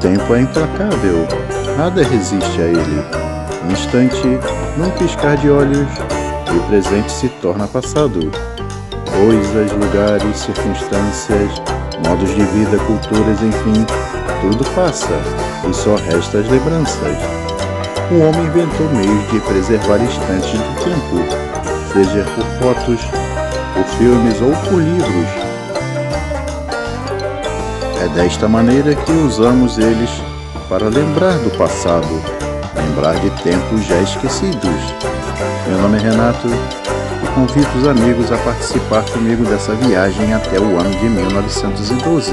tempo é implacável, nada resiste a ele. Um instante, num piscar de olhos, o presente se torna passado. Coisas, lugares, circunstâncias, modos de vida, culturas, enfim, tudo passa e só resta as lembranças. O homem inventou meios de preservar instantes do tempo, seja por fotos, por filmes ou por livros. É desta maneira que usamos eles para lembrar do passado, lembrar de tempos já esquecidos. Meu nome é Renato e convido os amigos a participar comigo dessa viagem até o ano de 1912.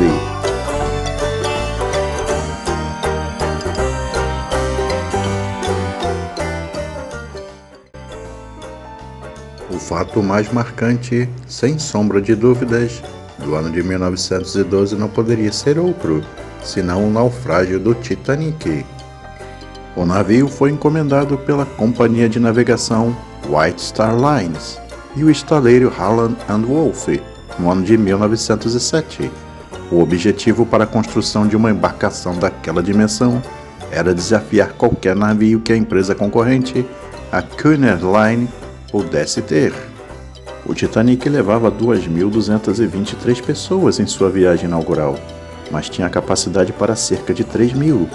O fato mais marcante, sem sombra de dúvidas, do ano de 1912 não poderia ser outro, senão o naufrágio do Titanic. O navio foi encomendado pela companhia de navegação White Star Lines e o estaleiro Harland & Wolff no ano de 1907. O objetivo para a construção de uma embarcação daquela dimensão era desafiar qualquer navio que a empresa concorrente, a Cunard Line, pudesse ter. O Titanic levava 2.223 pessoas em sua viagem inaugural, mas tinha capacidade para cerca de 3.000.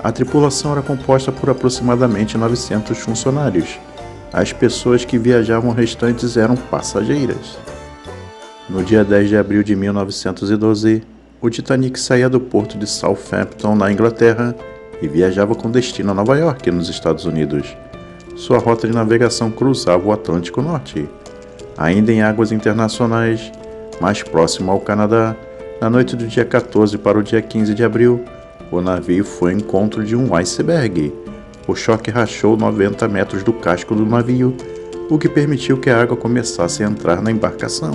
A tripulação era composta por aproximadamente 900 funcionários. As pessoas que viajavam restantes eram passageiras. No dia 10 de abril de 1912, o Titanic saía do porto de Southampton, na Inglaterra, e viajava com destino a Nova York, nos Estados Unidos. Sua rota de navegação cruzava o Atlântico Norte. Ainda em águas internacionais, mais próximo ao Canadá, na noite do dia 14 para o dia 15 de abril, o navio foi ao encontro de um iceberg. O choque rachou 90 metros do casco do navio, o que permitiu que a água começasse a entrar na embarcação.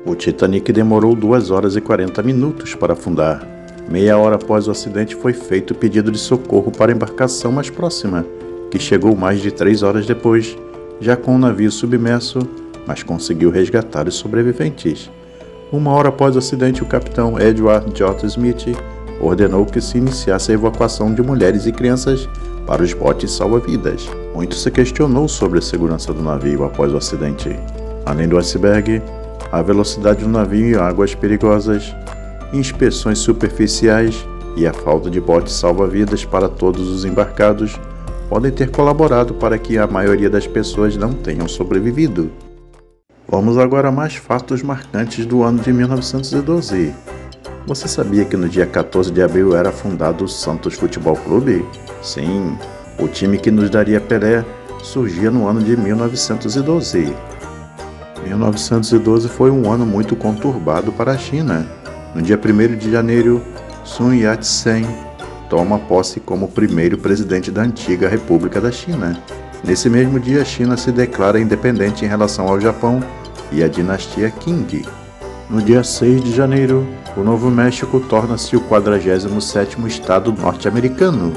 O Titanic demorou 2 horas e 40 minutos para afundar. Meia hora após o acidente foi feito o pedido de socorro para a embarcação mais próxima, que chegou mais de 3 horas depois, já com o navio submerso, mas conseguiu resgatar os sobreviventes. 1 hora após o acidente, o capitão Edward J. Smith ordenou que se iniciasse a evacuação de mulheres e crianças para os botes salva-vidas. Muito se questionou sobre a segurança do navio após o acidente. Além do iceberg, a velocidade do navio em águas perigosas, inspeções superficiais e a falta de botes salva-vidas para todos os embarcados podem ter colaborado para que a maioria das pessoas não tenham sobrevivido. Vamos agora a mais fatos marcantes do ano de 1912. Você sabia que no dia 14 de abril era fundado o Santos Futebol Clube? Sim, o time que nos daria Pelé surgia no ano de 1912. 1912 foi um ano muito conturbado para a China. No dia 1º de janeiro, Sun Yat-sen toma posse como primeiro presidente da antiga República da China. Nesse mesmo dia, a China se declara independente em relação ao Japão e à dinastia Qing. No dia 6 de janeiro, o Novo México torna-se o 47º estado norte-americano.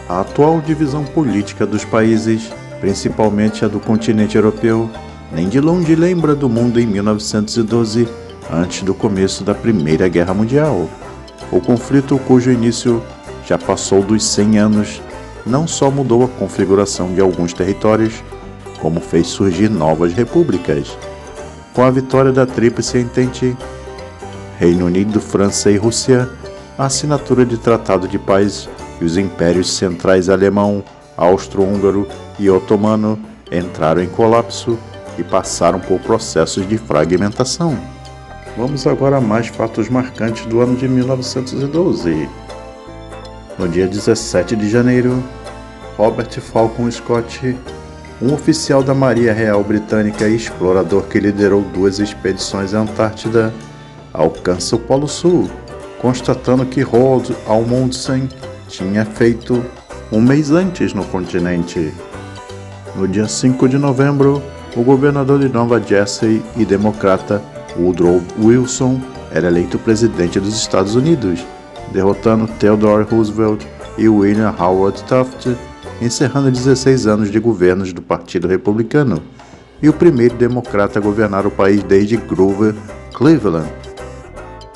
A atual divisão política dos países, principalmente a do continente europeu, nem de longe lembra do mundo em 1912, antes do começo da Primeira Guerra Mundial. O conflito, cujo início já passou dos 100 anos, não só mudou a configuração de alguns territórios, como fez surgir novas repúblicas. Com a vitória da Tríplice Entente, Reino Unido, França e Rússia, a assinatura de Tratado de Paz e os impérios centrais alemão, austro-húngaro e otomano entraram em colapso e passaram por processos de fragmentação. Vamos agora a mais fatos marcantes do ano de 1912. No dia 17 de janeiro, Robert Falcon Scott, um oficial da Marinha Real Britânica e explorador que liderou 2 expedições à Antártida, alcança o Polo Sul, constatando que Roald Amundsen tinha feito um mês antes no continente. No dia 5 de novembro, o governador de Nova Jersey e democrata Woodrow Wilson era eleito presidente dos Estados Unidos, derrotando Theodore Roosevelt e William Howard Taft, encerrando 16 anos de governos do Partido Republicano, e o primeiro democrata a governar o país desde Grover Cleveland.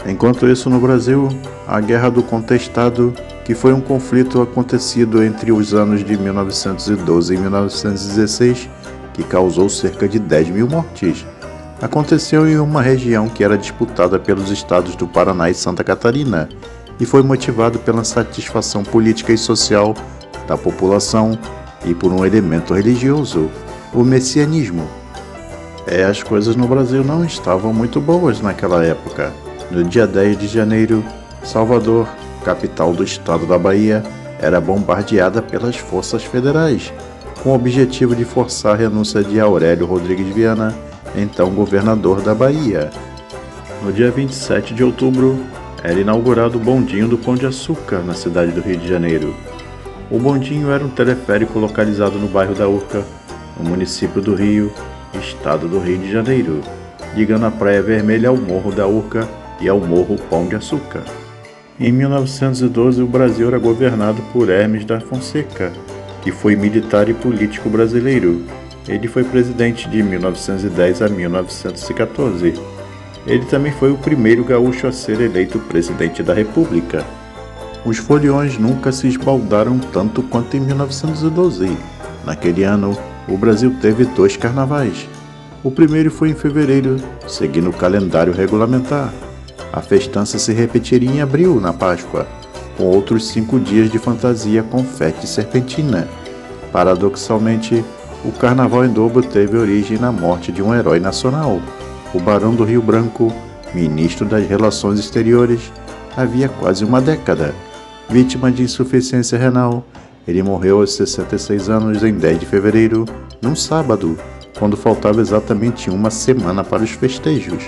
Enquanto isso, no Brasil, a Guerra do Contestado que foi um conflito acontecido entre os anos de 1912 e 1916, que causou cerca de 10 mil mortes. Aconteceu em uma região que era disputada pelos estados do Paraná e Santa Catarina, e foi motivado pela satisfação política e social da população e por um elemento religioso, o messianismo. As coisas no Brasil não estavam muito boas naquela época. No dia 10 de janeiro, Salvador, capital do estado da Bahia, era bombardeada pelas forças federais, com o objetivo de forçar a renúncia de Aurélio Rodrigues Viana, então governador da Bahia. No dia 27 de outubro, era inaugurado o bondinho do Pão de Açúcar, na cidade do Rio de Janeiro. O bondinho era um teleférico localizado no bairro da Urca, no município do Rio, estado do Rio de Janeiro, ligando a Praia Vermelha ao Morro da Urca e ao Morro Pão de Açúcar. Em 1912, o Brasil era governado por Hermes da Fonseca, que foi militar e político brasileiro. Ele foi presidente de 1910 a 1914. Ele também foi o primeiro gaúcho a ser eleito presidente da República. Os foliões nunca se esbaldaram tanto quanto em 1912. Naquele ano, o Brasil teve 2 carnavais. O primeiro foi em fevereiro, seguindo o calendário regulamentar. A festança se repetiria em abril, na Páscoa, com outros 5 dias de fantasia confete e serpentina. Paradoxalmente, o Carnaval em dobro teve origem na morte de um herói nacional, o Barão do Rio Branco, ministro das Relações Exteriores, havia quase uma década. Vítima de insuficiência renal, ele morreu aos 66 anos em 10 de fevereiro, num sábado, quando faltava exatamente uma semana para os festejos.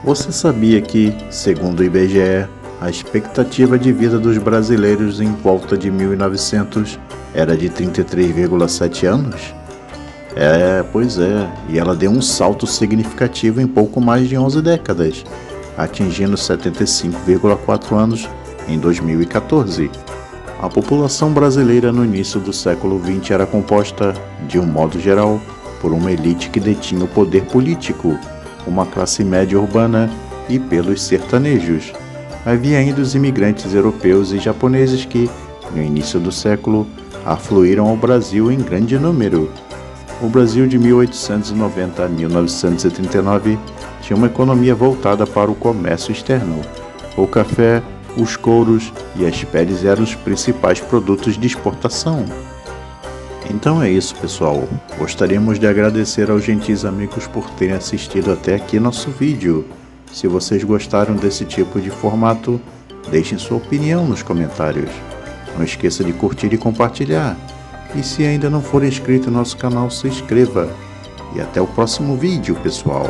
Você sabia que, segundo o IBGE, a expectativa de vida dos brasileiros em volta de 1900 era de 33,7 anos? Pois é, e ela deu um salto significativo em pouco mais de 11 décadas, atingindo 75,4 anos em 2014. A população brasileira no início do século XX era composta, de um modo geral, por uma elite que detinha o poder político, uma classe média urbana e pelos sertanejos. Havia ainda os imigrantes europeus e japoneses que, no início do século, afluíram ao Brasil em grande número. O Brasil de 1890 a 1939 tinha uma economia voltada para o comércio externo. O café, os couros e as peles eram os principais produtos de exportação. Então é isso, pessoal. Gostaríamos de agradecer aos gentis amigos por terem assistido até aqui nosso vídeo. Se vocês gostaram desse tipo de formato, deixem sua opinião nos comentários. Não esqueça de curtir e compartilhar. E se ainda não for inscrito no nosso canal, se inscreva. E até o próximo vídeo, pessoal.